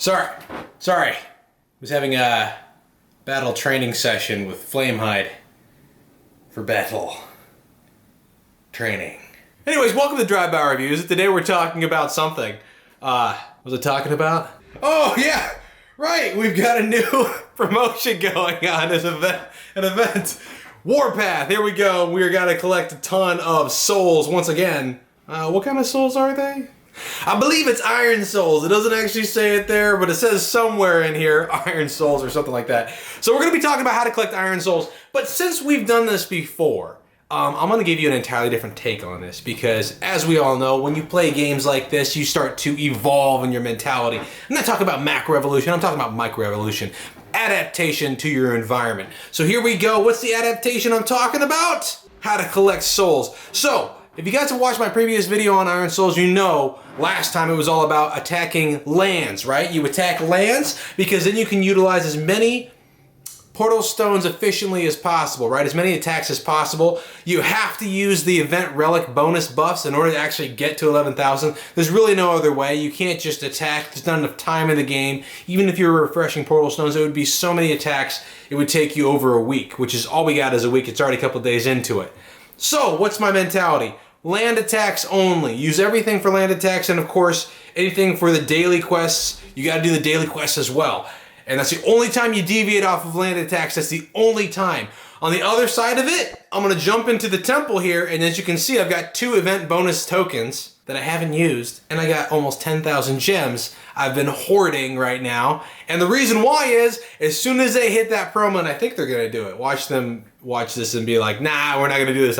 Sorry. I was having a battle training session with Flamehide for battle training. Anyways, welcome to Drive By Reviews. Today we're talking about something. Was it talking about? Oh yeah, right. We've got a new promotion going on as an event. Warpath. Here we go. We are gonna collect a ton of souls once again. What kind of souls are they? I believe it's iron souls. It doesn't actually say it there, but it says somewhere in here iron souls or something like that. So we're going to be talking about how to collect iron souls. But since we've done this before, I'm going to give you an entirely different take on this because, as we all know, when you play games like this, you start to evolve in your mentality. I'm not talking about macro evolution. I'm talking about micro evolution. Adaptation to your environment. So here we go. What's the adaptation I'm talking about? How to collect souls. So, if you guys have watched my previous video on Iron Souls, you know last time it was all about attacking lands, right? You attack lands because then you can utilize as many portal stones efficiently as possible, right? As many attacks as possible. You have to use the event relic bonus buffs in order to actually get to 11,000. There's really no other way. You can't just attack. There's not enough time in the game. Even if you're refreshing portal stones, it would be so many attacks, it would take you over a week, which is all we got is a week. It's already a couple days into it. So, what's my mentality? Land attacks only. Use everything for land attacks, and of course, anything for the daily quests, you gotta do the daily quests as well. And that's the only time you deviate off of land attacks. That's the only time. On the other side of it, I'm gonna jump into the temple here, and as you can see, I've got 2 event bonus tokens that I haven't used, and I got almost 10,000 gems I've been hoarding right now. And the reason why is, as soon as they hit that promo, and I think they're gonna do it, watch them watch this and be like, nah, we're not gonna do this.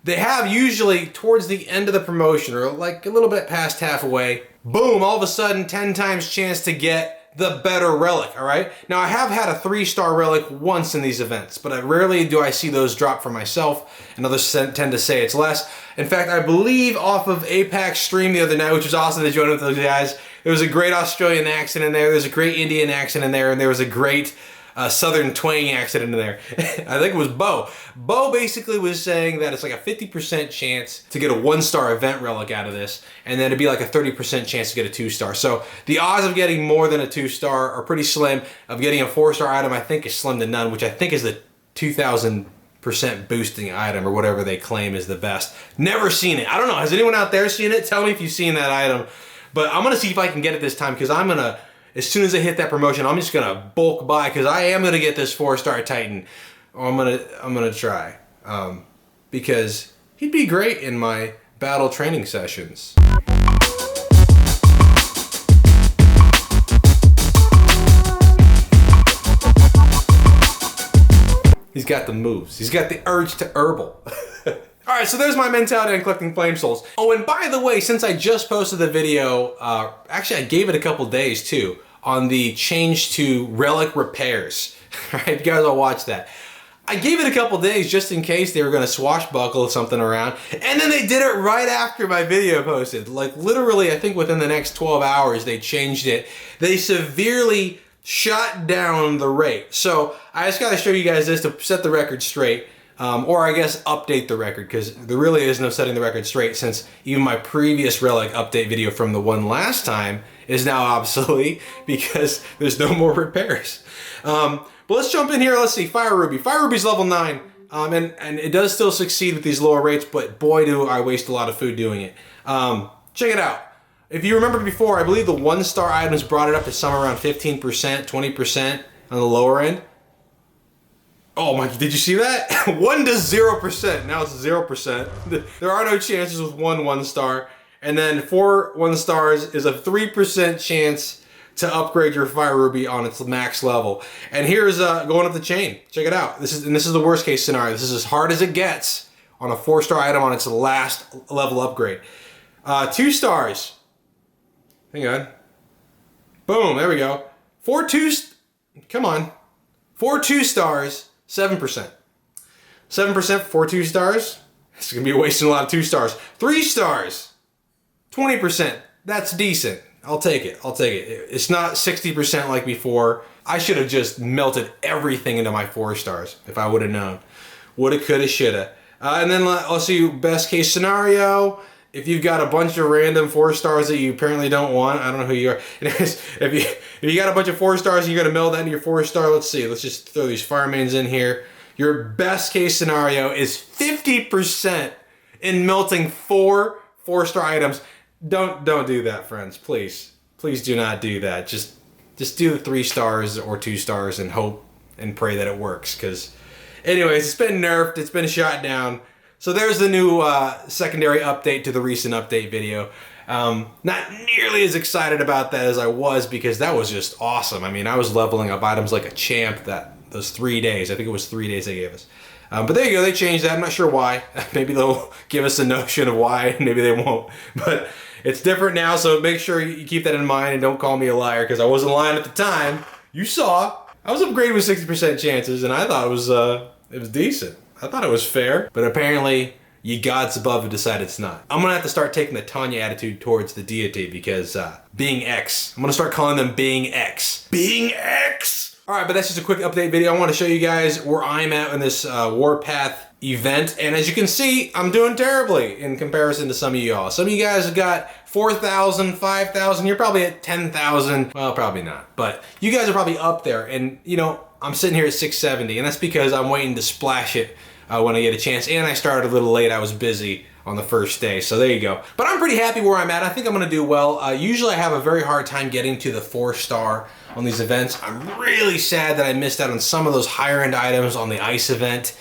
They have usually towards the end of the promotion, or like a little bit past halfway, boom, all of a sudden 10 times chance to get the better relic, all right? Now I have had a 3-star relic once in these events, but rarely do I see those drop for myself, and others tend to say it's less. In fact, I believe off of Apex stream the other night, which was awesome to join with those guys, there was a great Australian accent in there, there's a great Indian accent in there, and there was a great Southern twang accent in there. I think it was Bo. Bo basically was saying that it's like a 50% chance to get a 1-star event relic out of this, and then it'd be like a 30% chance to get a 2-star. So the odds of getting more than a 2-star are pretty slim. Of getting a 4-star item, I think is slim to none, which I think is the 2,000% boosting item or whatever they claim is the best. Never seen it. I don't know. Has anyone out there seen it? Tell me if you've seen that item. But I'm gonna see if I can get it this time because I'm gonna. As soon as I hit that promotion, I'm just gonna bulk buy because I am gonna get this 4-star Titan. I'm gonna try because he'd be great in my battle training sessions. He's got the moves. He's got the urge to herbal. Alright, so there's my mentality on collecting flame souls. Oh, and by the way, since I just posted the video, actually I gave it a couple days too, on the change to relic repairs. Alright, you guys all watch that. I gave it a couple days just in case they were gonna swashbuckle something around, and then they did it right after my video posted. Like literally, I think within the next 12 hours they changed it. They severely shot down the rate. So I just gotta show you guys this to set the record straight. Or I guess update the record, because there really is no setting the record straight since even my previous relic update video from the one last time is now obsolete because there's no more repairs. But let's jump in here. Let's see, Fire Ruby. Fire Ruby's level 9, and it does still succeed with these lower rates, but boy do I waste a lot of food doing it. Check it out. If you remember before, I believe the 1-star items brought it up to somewhere around 15%, 20% on the lower end. Oh my, did you see that? 1 to 0%, now it's 0%. There are no chances with 1-star. And then 4 1-stars is a 3% chance to upgrade your Fire Ruby on its max level. And here's going up the chain. Check it out. This is the worst case scenario. This is as hard as it gets on a 4-star item on its last level upgrade. 2 stars. Hang on. Boom, there we go. 4 2-stars. 7%. 7% for 2 stars. It's gonna be wasting a lot of 2 stars. 3 stars. 20%. That's decent. I'll take it. It's not 60% like before. I should have just melted everything into my 4 stars if I would have known. Woulda, coulda, shoulda. And then let's see, best case scenario. if you've got a bunch of random 4 stars that you apparently don't want, I don't know who you are. Anyways, if you got a bunch of 4 stars and you're gonna meld that into your 4 star, let's see. Let's just throw these fire mains in here. Your best case scenario is 50% in melting 4 4-star items. Don't do that, friends. Please do not do that. Just do the 3 stars or 2 stars and hope and pray that it works. Because, anyways, it's been nerfed. It's been shot down. So there's the new secondary update to the recent update video. Not nearly as excited about that as I was because that was just awesome. I mean, I was leveling up items like a champ those 3 days. I think it was 3 days they gave us. But there you go, they changed that. I'm not sure why. Maybe they'll give us a notion of why, maybe they won't. But it's different now, so make sure you keep that in mind and don't call me a liar because I wasn't lying at the time. You saw. I was upgraded with 60% chances and I thought it was decent. I thought it was fair, but apparently ye gods above have decided it's not. I'm gonna have to start taking the Tanya attitude towards the deity because being X. I'm gonna start calling them being X. Being X! Alright, but that's just a quick update video. I want to show you guys where I'm at in this Warpath event. And as you can see, I'm doing terribly in comparison to some of y'all. Some of you guys have got 4,000, 5,000. You're probably at 10,000. Well, probably not. But you guys are probably up there. And, you know, I'm sitting here at 670. And that's because I'm waiting to splash it when I get a chance. And I started a little late. I was busy on the first day. So there you go. But I'm pretty happy where I'm at. I think I'm going to do well. Usually I have a very hard time getting to the 4-star on these events. I'm really sad that I missed out on some of those higher end items on the ice event.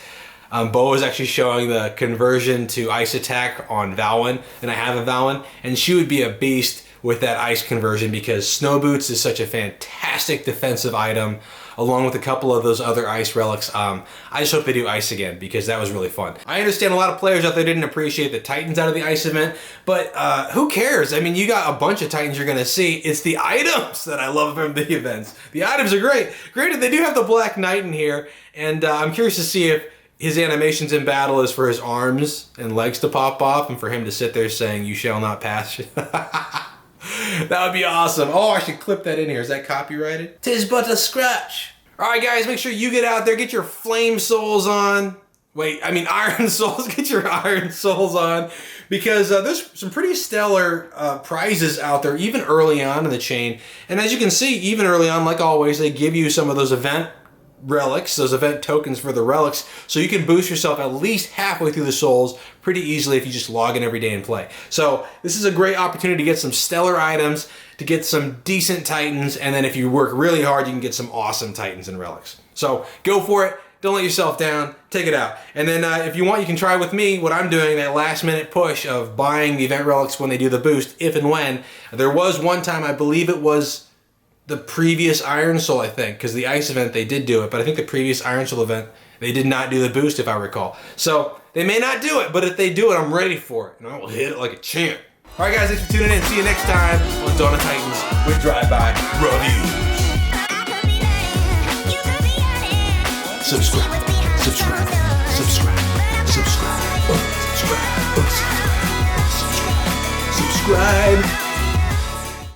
Bo is actually showing the conversion to ice attack on Valwyn, and I have a Valwyn, and she would be a beast with that ice conversion because Snow Boots is such a fantastic defensive item along with a couple of those other ice relics. I just hope they do ice again because that was really fun. I understand a lot of players out there didn't appreciate the Titans out of the ice event, but who cares? I mean, you got a bunch of Titans you're gonna see. It's the items that I love from the events. The items are great. Granted, they do have the Black Knight in here, and I'm curious to see if his animations in battle is for his arms and legs to pop off and for him to sit there saying, "You shall not pass." That would be awesome. Oh, I should clip that in here. Is that copyrighted? 'Tis but a scratch. All right, guys, make sure you get out there, get your flame souls on. Wait, I mean iron souls. Get your iron souls on because there's some pretty stellar prizes out there, even early on in the chain. And as you can see, even early on, like always, they give you some of those event relics, those event tokens for the relics, so you can boost yourself at least halfway through the souls pretty easily if you just log in every day and play. So this is a great opportunity to get some stellar items, to get some decent Titans, and then if you work really hard, you can get some awesome Titans and relics. So go for it. Don't let yourself down. Take it out. And then if you want, you can try with me what I'm doing, that last minute push of buying the event relics when they do the boost, if and when. There was one time, I believe it was the previous Iron Soul, I think, because the ice event, they did do it, but I think the previous Iron Soul event, they did not do the boost, if I recall. So they may not do it, but if they do it, I'm ready for it, and I will hit it like a champ. All right, guys, thanks for tuning in. See you next time on Dawn of Titans with Drive-By Reviews. Subscribe, subscribe, subscribe, subscribe, subscribe, subscribe, subscribe.